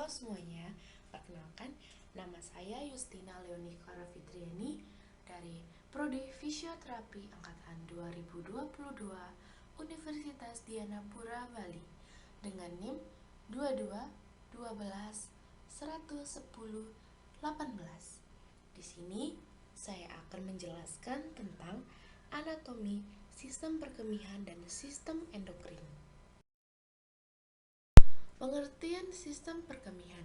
semuanya, perkenalkan nama saya Yustina Leoni Clara Fitriani dari Prodi Fisioterapi Angkatan 2022 Universitas Dianapura Bali dengan NIM 22 12 110 18. Di sini saya akan menjelaskan tentang anatomi sistem perkemihan dan sistem endokrin. Pengertian sistem perkemihan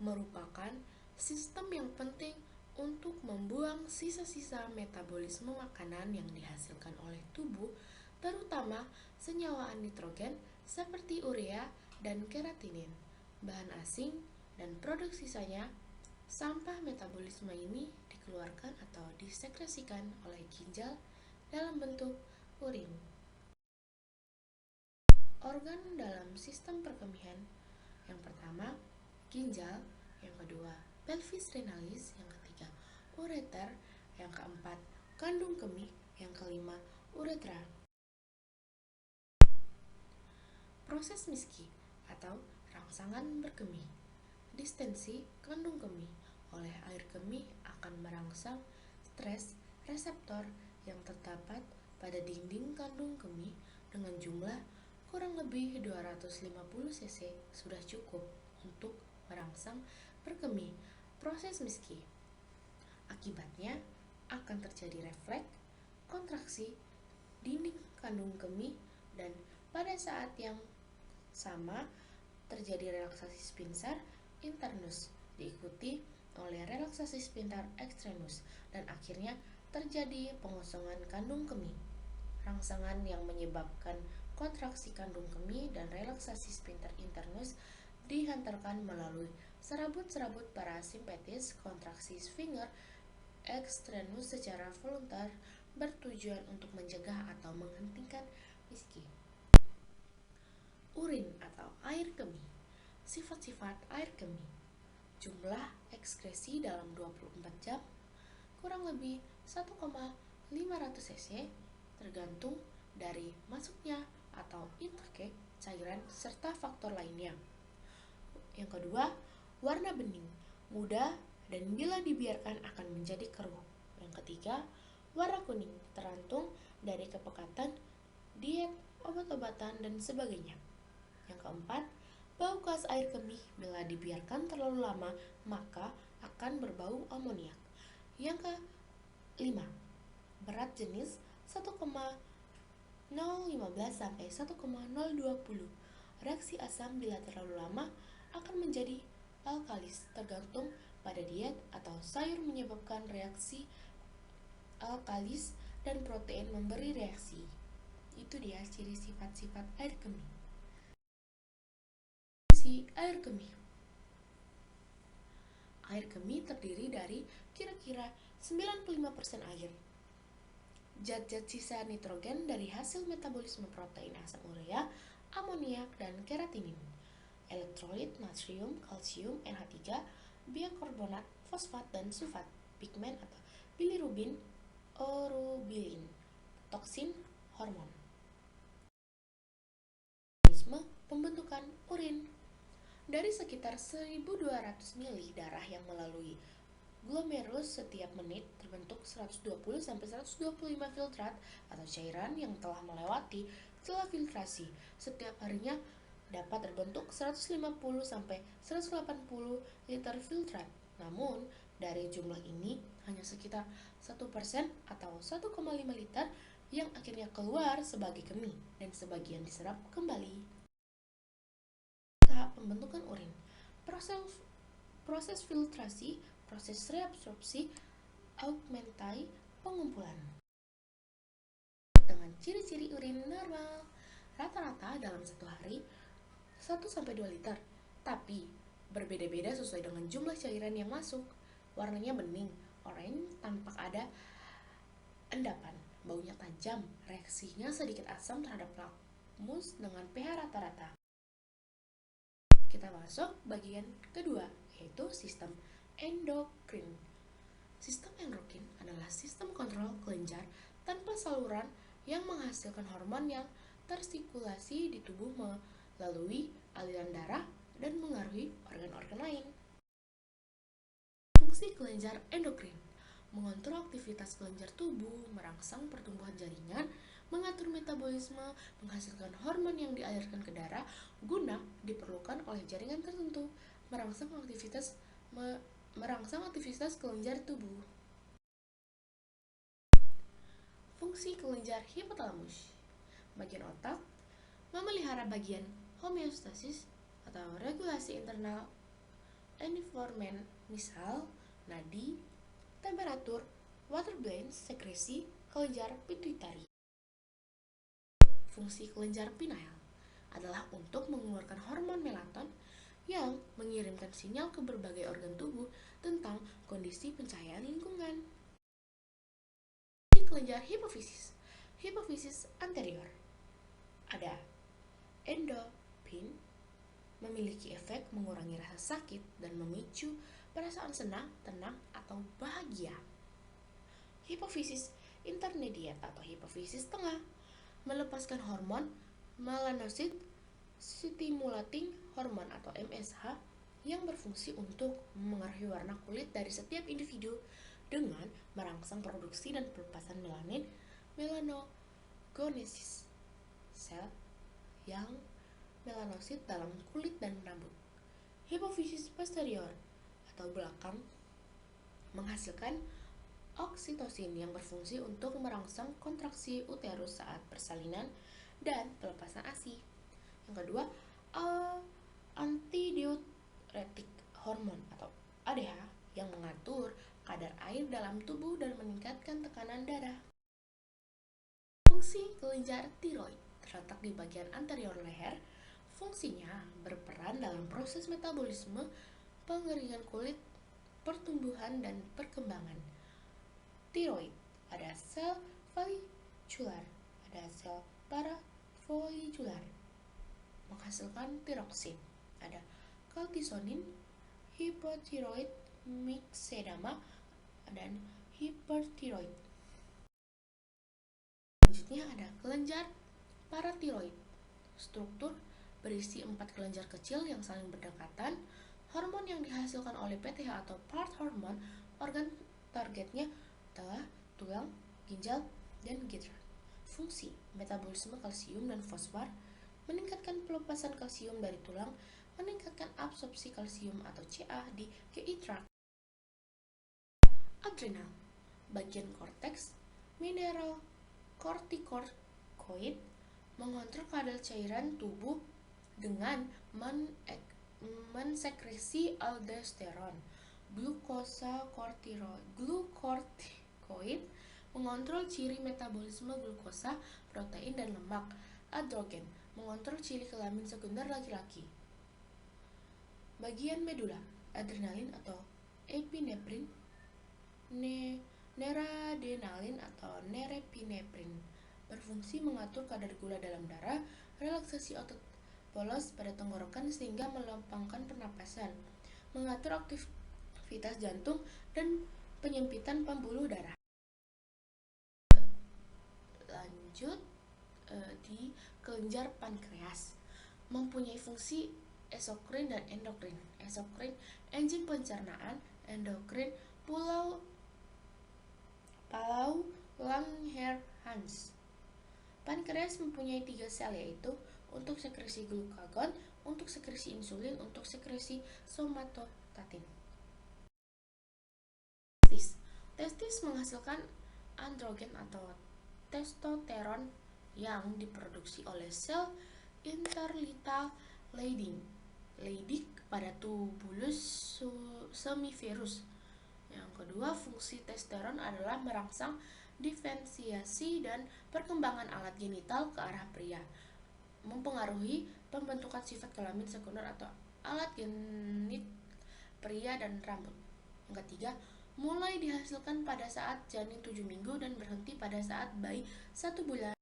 merupakan sistem yang penting untuk membuang sisa-sisa metabolisme makanan yang dihasilkan oleh tubuh, terutama senyawa nitrogen seperti urea dan keratinin, bahan asing, dan produk sisanya. Sampah metabolisme ini dikeluarkan atau disekresikan oleh ginjal dalam bentuk urin. Organ dalam sistem perkemihan: yang pertama, ginjal; yang kedua, pelvis renalis; yang ketiga, ureter; yang keempat, kandung kemih; yang kelima, uretra. Proses Miski atau rangsangan berkemih. Distensi kandung kemih: oleh air kemih akan merangsang stres reseptor yang terdapat pada dinding kandung kemih dengan jumlah kurang lebih 250 cc sudah cukup untuk merangsang berkemih proses Miski. Akibatnya akan terjadi refleks kontraksi dinding kandung kemih dan pada saat yang sama terjadi relaksasi sphincter internus diikuti oleh relaksasi sphincter externus dan akhirnya terjadi pengosongan kandung kemih. Rangsangan yang menyebabkan kontraksi kandung kemih dan relaksasi sphincter internus dihantarkan melalui serabut-serabut parasimpatis. Kontraksi sphincter externus secara voluntar bertujuan untuk mencegah atau menghentikan Miski. Urin atau air kemih. Sifat-sifat air kemih: jumlah ekskresi dalam 24 jam kurang lebih 1,500 cc tergantung dari masuknya atau intake cairan serta faktor lainnya. Yang kedua, warna bening, muda, dan bila dibiarkan akan menjadi keruh. Yang ketiga, warna kuning, tergantung dari kepekatan, diet, obat-obatan, dan sebagainya. Yang keempat, bau khas air kemih bila dibiarkan terlalu lama maka akan berbau amoniak. Yang kelima, berat jenis 1,015 sampai 1,020. Reaksi asam bila terlalu lama akan menjadi alkalis tergantung pada diet atau sayur menyebabkan reaksi alkalis dan protein memberi reaksi. Itu dia ciri sifat-sifat air kemih. Air kemih. Air kemih terdiri dari kira-kira 95% air. Zat-zat sisa nitrogen dari hasil metabolisme protein asam urea, amoniak, dan keratinin. Elektrolit natrium, kalsium, NH3, bikarbonat, fosfat, dan sulfat, pigmen atau bilirubin, urobilin, toksin, hormon. Mekanisme pembentukan urin. Dari sekitar 1200 ml darah yang melalui glomerulus setiap menit terbentuk 120-125 filtrat atau cairan yang telah melewati setelah filtrasi. Setiap harinya dapat terbentuk 150-180 liter filtrat. Namun, dari jumlah ini hanya sekitar 1% atau 1,5 liter yang akhirnya keluar sebagai kemih dan sebagian diserap kembali. Tahap pembentukan urin. Proses filtrasi, proses reabsorpsi, augmentasi, pengumpulan. Dengan ciri-ciri urin normal, rata-rata dalam satu hari 1-2 liter, tapi berbeda-beda sesuai dengan jumlah cairan yang masuk. Warnanya bening, oranye, tampak ada endapan, baunya tajam, reaksinya sedikit asam terhadap lakmus dengan pH rata-rata. Kita masuk bagian kedua, yaitu sistem endokrin. Sistem endokrin adalah sistem kontrol kelenjar tanpa saluran yang menghasilkan hormon yang tersirkulasi di tubuh melalui aliran darah dan mengaruhi organ-organ kelenjar endokrin, mengontrol aktivitas kelenjar tubuh, merangsang pertumbuhan jaringan, mengatur metabolisme, menghasilkan hormon yang dialirkan ke darah guna diperlukan oleh jaringan tertentu, merangsang aktivitas kelenjar tubuh. Fungsi kelenjar hipotalamus. Bagian otak memelihara bagian homeostasis atau regulasi internal environment, misal nadi, temperatur, water balance, sekresi kelenjar pituitari. Fungsi kelenjar pineal adalah untuk mengeluarkan hormon melaton yang mengirimkan sinyal ke berbagai organ tubuh tentang kondisi pencahayaan lingkungan. Kelenjar hipofisis. Hipofisis anterior. Ada endorfin, memiliki efek mengurangi rasa sakit dan memicu perasaan senang, tenang, atau bahagia. Hipofisis intermediate atau hipofisis tengah, melepaskan hormon melanocyte stimulating hormone atau MSH yang berfungsi untuk memengaruhi warna kulit dari setiap individu dengan merangsang produksi dan pelepasan melanin melanogenesis sel yang melanosit dalam kulit dan rambut. Hipofisis posterior atau belakang menghasilkan oksitosin yang berfungsi untuk merangsang kontraksi uterus saat persalinan dan pelepasan ASI. Yang kedua, antidiuretik hormon atau ADH yang mengatur kadar air dalam tubuh dan meningkatkan tekanan darah. Fungsi kelenjar tiroid terletak di bagian anterior leher. Fungsinya berperan dalam proses metabolisme, pengeringan kulit, pertumbuhan, dan perkembangan. Tiroid, ada sel folikular, ada sel parafolikular, menghasilkan tiroksin, ada kalsisonin, hipotiroid, myxedema, dan hipertiroid. Selanjutnya ada kelenjar paratiroid. Struktur berisi 4 kelenjar kecil yang saling berdekatan. Hormon yang dihasilkan oleh PTH atau part hormone. Organ targetnya adalah tulang, ginjal, dan gidra. Fungsi metabolisme kalsium dan fosfor, meningkatkan pelepasan kalsium dari tulang, meningkatkan absorpsi kalsium atau Ca di GI tract. Adrenal, bagian korteks mineral kortikoid, mengontrol kadar cairan tubuh dengan mensekresi aldosteron. Glukokortikoid mengontrol ciri metabolisme glukosa, protein, dan lemak. Androgen mengontrol ciri kelamin sekunder laki-laki. Bagian medula, adrenalin atau epinefrin, noradrenalin atau norepinefrin, berfungsi mengatur kadar gula dalam darah, relaksasi otot polos pada tenggorokan sehingga melempangkan pernapasan, mengatur aktivitas jantung, dan penyempitan pembuluh darah. Lanjut di kelenjar pankreas, mempunyai fungsi eksokrin dan endokrin. Eksokrin, enzim pencernaan; endokrin, Palau Langerhans. Pankreas mempunyai 3 sel, yaitu untuk sekresi glukagon, untuk sekresi insulin, untuk sekresi somatostatin. Testis menghasilkan androgen atau testosteron yang diproduksi oleh sel interlital Leydig pada tubulus semivirus. Yang kedua, fungsi testosteron adalah merangsang diferensiasi dan perkembangan alat genital ke arah pria, mempengaruhi pembentukan sifat kelamin sekunder atau alat genit pria dan rambut. Yang ketiga, mulai dihasilkan pada saat janin 7 minggu dan berhenti pada saat bayi 1 bulan.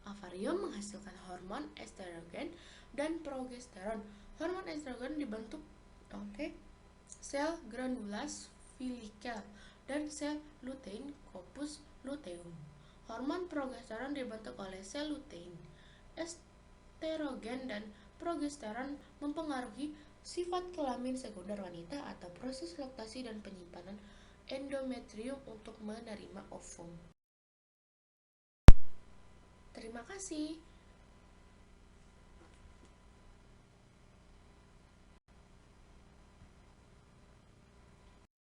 Ovarium menghasilkan hormon estrogen dan progesteron. Hormon estrogen dibentuk oleh sel granulas follicle dan sel lutein corpus luteum. Hormon progesteron dibentuk oleh sel lutein. Estrogen dan progesteron mempengaruhi sifat kelamin sekunder wanita atau proses laktasi dan penyimpanan endometrium untuk menerima ovum. Terima kasih.